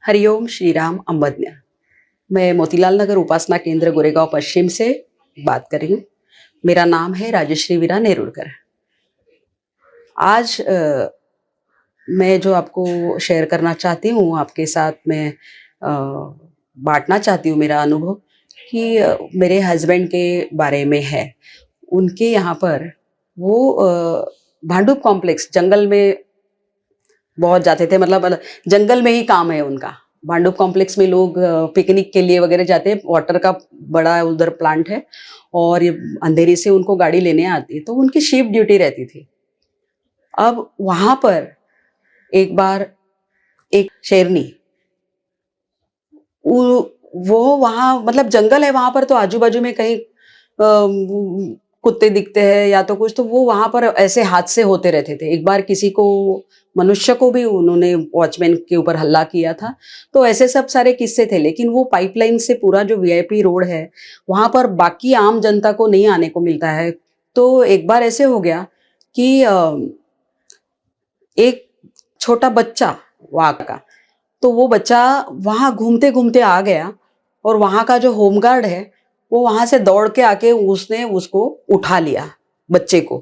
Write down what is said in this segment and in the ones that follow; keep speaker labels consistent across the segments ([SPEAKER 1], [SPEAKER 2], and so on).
[SPEAKER 1] हरिओम श्री राम अम्बज्ञ। मैं मोतीलाल नगर उपासना केंद्र गोरेगांव पश्चिम से बात कर रही हूँ। मेरा नाम है राजश्री वीरा नेरुरकर। आज मैं जो आपको शेयर करना चाहती हूँ, आपके साथ मैं बांटना चाहती हूँ मेरा अनुभव कि मेरे हस्बैंड के बारे में है। उनके यहाँ पर वो भांडुप कॉम्प्लेक्स जंगल में बहुत जाते थे, मतलब जंगल में ही काम है उनका। भांडुप कॉम्प्लेक्स में लोग पिकनिक के लिए वगैरह जाते हैं। वाटर का बड़ा उधर प्लांट है और ये अंधेरी से उनको गाड़ी लेने आती है, तो उनकी शिफ्ट ड्यूटी रहती थी। अब वहां पर एक बार एक शेरनी, वो वहां मतलब जंगल है वहां पर, तो आजू बाजू में कहीं कुत्ते दिखते हैं या तो कुछ, तो वो वहां पर ऐसे हादसे होते रहते थे। एक बार किसी को, मनुष्य को भी उन्होंने वॉचमैन के ऊपर हल्ला किया था। तो ऐसे सब सारे किस्से थे। लेकिन वो पाइपलाइन से पूरा जो वीआईपी रोड है वहां पर बाकी आम जनता को नहीं आने को मिलता है। तो एक बार ऐसे हो गया कि एक छोटा बच्चा वहां का, तो वो बच्चा वहां घूमते घूमते आ गया और वहां का जो होमगार्ड है वो वहां से दौड़ के आके उसने उसको उठा लिया, बच्चे को।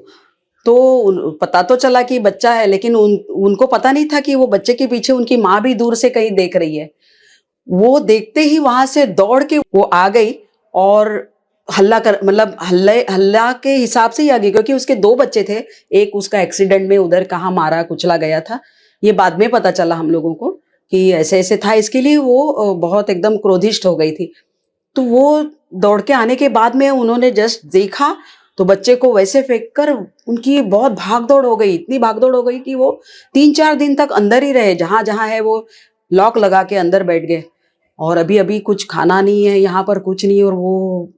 [SPEAKER 1] तो पता तो चला कि बच्चा है, लेकिन उनको पता नहीं था कि वो बच्चे के पीछे उनकी माँ भी दूर से कहीं देख रही है। वो देखते ही वहां से दौड़ के वो आ गई और हल्ला कर, मतलब हल्ला के हिसाब से ही आ गई, क्योंकि उसके दो बच्चे थे। एक उसका एक्सीडेंट में उधर कहाँ मारा कुचला गया था, ये बाद में पता चला हम लोगों को कि ऐसे ऐसे था। इसके लिए वो बहुत एकदम क्रोधिष्ठ हो गई थी। तो वो दौड़ के आने के बाद में उन्होंने जस्ट देखा तो बच्चे को वैसे फेंक कर उनकी बहुत भागदौड़ हो गई, इतनी भागदौड़ हो गई कि वो 3-4 दिन तक अंदर ही रहे। जहां जहां है वो लॉक लगा के अंदर बैठ गए। और अभी अभी कुछ खाना नहीं है यहाँ पर, कुछ नहीं। और वो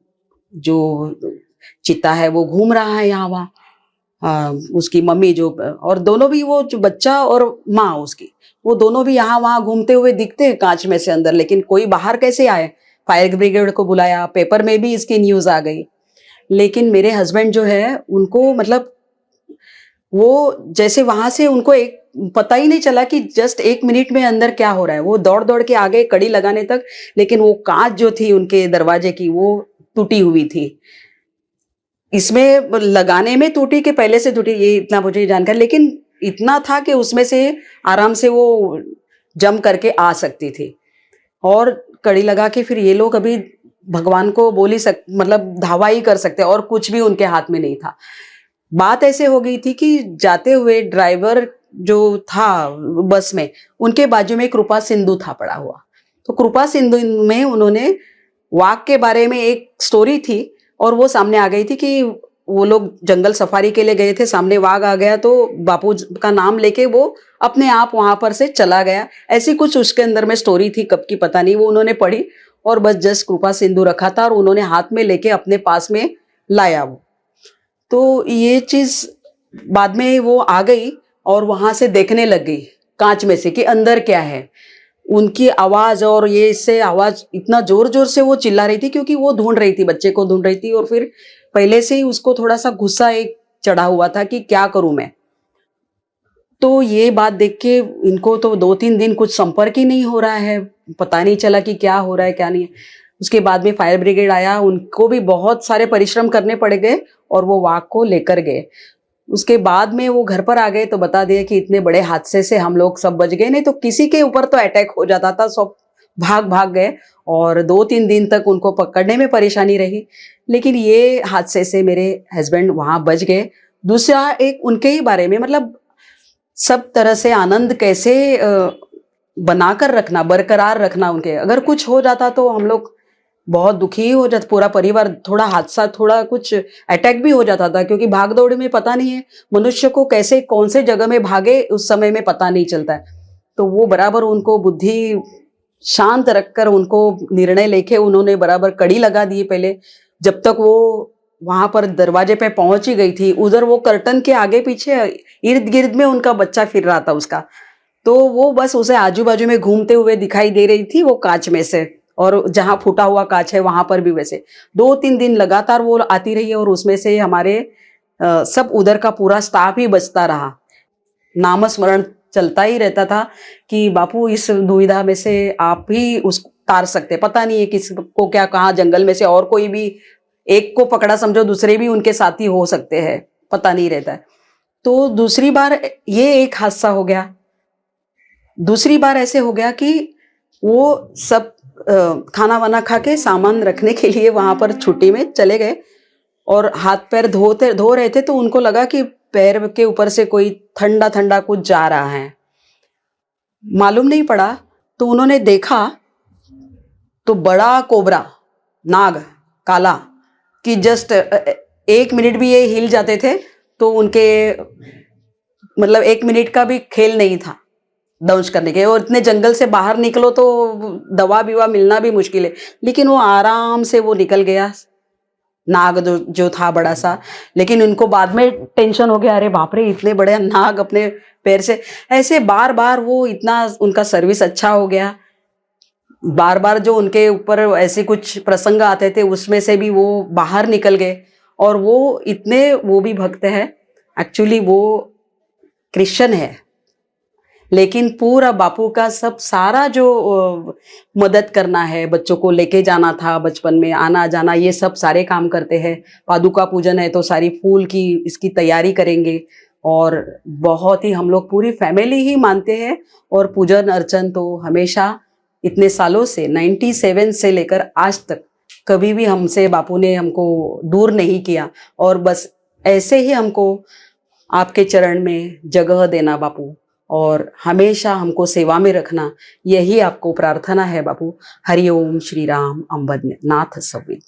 [SPEAKER 1] जो चिता है वो घूम रहा है यहाँ वहाँ। उसकी मम्मी जो, और दोनों भी, वो जो बच्चा और माँ उसकी, वो दोनों भी यहाँ वहाँ घूमते हुए दिखते हैं कांच में से अंदर। लेकिन कोई बाहर कैसे आए? फायर ब्रिगेड को बुलाया, पेपर में भी इसकी न्यूज आ गई। लेकिन मेरे हस्बैंड जो है उनको, मतलब वो जैसे वहां से उनको एक पता ही नहीं चला कि जस्ट 1 मिनट में अंदर क्या हो रहा है। वो दौड़ दौड़ के आ गए कड़ी लगाने तक, लेकिन वो कांच जो थी उनके दरवाजे की वो टूटी हुई थी। इसमें लगाने में टूटी कि पहले से टूटी, ये इतना मुझे जानकारी, लेकिन इतना था कि उसमें से आराम से वो जम करके आ सकती थी। और कड़ी लगा के फिर ये लोग अभी भगवान को बोल ही मतलब धावा ही कर सकते, और कुछ भी उनके हाथ में नहीं था। बात ऐसे हो गई थी कि जाते हुए ड्राइवर जो था बस में, उनके बाजू में कृपा सिंधु था पड़ा हुआ। तो कृपा सिंधु में उन्होंने वाघ के बारे में एक स्टोरी थी और वो सामने आ गई थी कि वो लोग जंगल सफारी के लिए गए थे, सामने वाघ आ गया तो बापू का नाम लेके वो अपने आप वहां पर से चला गया। ऐसी कुछ उसके अंदर में स्टोरी थी, कब की पता नहीं। वो उन्होंने पढ़ी और बस जस्ट कृपा सिंधु रखा था और उन्होंने हाथ में लेके अपने पास में लाया वो। तो ये चीज बाद में वो आ गई और वहां से देखने लग गई कांच में से कि अंदर क्या है। उनकी आवाज, और ये इससे आवाज इतना जोर जोर से वो चिल्ला रही थी क्योंकि वो ढूंढ रही थी, बच्चे को ढूंढ रही थी। और फिर पहले से ही उसको थोड़ा सा गुस्सा एक चढ़ा हुआ था कि क्या करूं मैं। तो ये बात देख के इनको तो 2-3 दिन कुछ संपर्क ही नहीं हो रहा है, पता नहीं चला कि क्या हो रहा है क्या नहीं है। उसके बाद में फायर ब्रिगेड आया, उनको भी बहुत सारे परिश्रम करने पड़ गए और वो वाघ को लेकर गए। उसके बाद में वो घर पर आ गए तो बता दिया कि इतने बड़े हादसे से हम लोग सब बच गए, नहीं तो किसी के ऊपर तो अटैक हो जाता था। सब भाग भाग गए और 2-3 दिन तक उनको पकड़ने में परेशानी रही। लेकिन ये हादसे से मेरे हस्बैंड वहां बच गए। दूसरा एक उनके ही बारे में, मतलब सब तरह से आनंद कैसे बनाकर रखना, बरकरार रखना। उनके अगर कुछ हो जाता तो हम लोग बहुत दुखी हो जाता, पूरा परिवार। थोड़ा हादसा, थोड़ा कुछ अटैक भी हो जाता था, क्योंकि भाग दौड़ में पता नहीं है मनुष्य को कैसे कौन से जगह में भागे उस समय में पता नहीं चलता है। तो वो बराबर उनको बुद्धि शांत रखकर उनको निर्णय लेके उन्होंने बराबर कड़ी लगा दी। पहले जब तक वो वहां पर दरवाजे पे पहुंच ही गई थी, उधर वो कर्टन के आगे पीछे इर्द गिर्द में उनका बच्चा फिर रहा था उसका। तो वो बस उसे आजू बाजू में घूमते हुए दिखाई दे रही थी वो कांच में से। और जहां फूटा हुआ कांच है वहां पर भी वैसे 2-3 दिन लगातार वो आती रही। और उसमें से हमारे सब उधर का पूरा स्टाफ ही बचता रहा। नामस्मरण चलता ही रहता था कि बापू इस दुविधा में से आप ही उसको तार सकते, पता नहीं है किसको क्या कहाँ जंगल में से और कोई भी एक को पकड़ा समझो दूसरे भी उनके साथी हो सकते हैं, पता नहीं रहता है। तो दूसरी बार ये एक हादसा हो गया। दूसरी बार ऐसे हो गया कि वो सब खाना वाना खा के सामान रखने के लिए वहां पर छुट्टी में चले गए और हाथ पैर धो रहे थे, तो उनको लगा कि पैर के ऊपर से कोई ठंडा ठंडा कुछ जा रहा है, मालूम नहीं पड़ा। तो उन्होंने देखा तो बड़ा कोबरा, नाग, काला, कि जस्ट 1 मिनट भी ये हिल जाते थे तो उनके मतलब 1 मिनट का भी खेल नहीं था दंश करने के। और इतने जंगल से बाहर निकलो तो दवा बिवा मिलना भी मुश्किल है, लेकिन वो आराम से वो निकल गया, नाग जो था बड़ा सा। लेकिन उनको बाद में टेंशन हो गया, अरे बाप रे इतने बड़े नाग अपने पैर से। ऐसे बार बार वो इतना उनका सर्विस अच्छा हो गया, बार बार जो उनके ऊपर ऐसे कुछ प्रसंग आते थे उसमें से भी वो बाहर निकल गए। और वो इतने वो भी भक्त है, एक्चुअली वो क्रिश्चियन है, लेकिन पूरा बापू का सब सारा जो मदद करना है, बच्चों को लेके जाना था बचपन में, आना जाना, ये सब सारे काम करते हैं। पादुका पूजन है तो सारी फूल की इसकी तैयारी करेंगे। और बहुत ही हम लोग पूरी फैमिली ही मानते हैं। और पूजन अर्चन तो हमेशा इतने सालों से 97 से लेकर आज तक कभी भी हमसे बापू ने हमको दूर नहीं किया। और बस ऐसे ही हमको आपके चरण में जगह देना बापू, और हमेशा हमको सेवा में रखना, यही आपको प्रार्थना है बापू। हरि ओम श्री राम अम्बद नाथ सवित।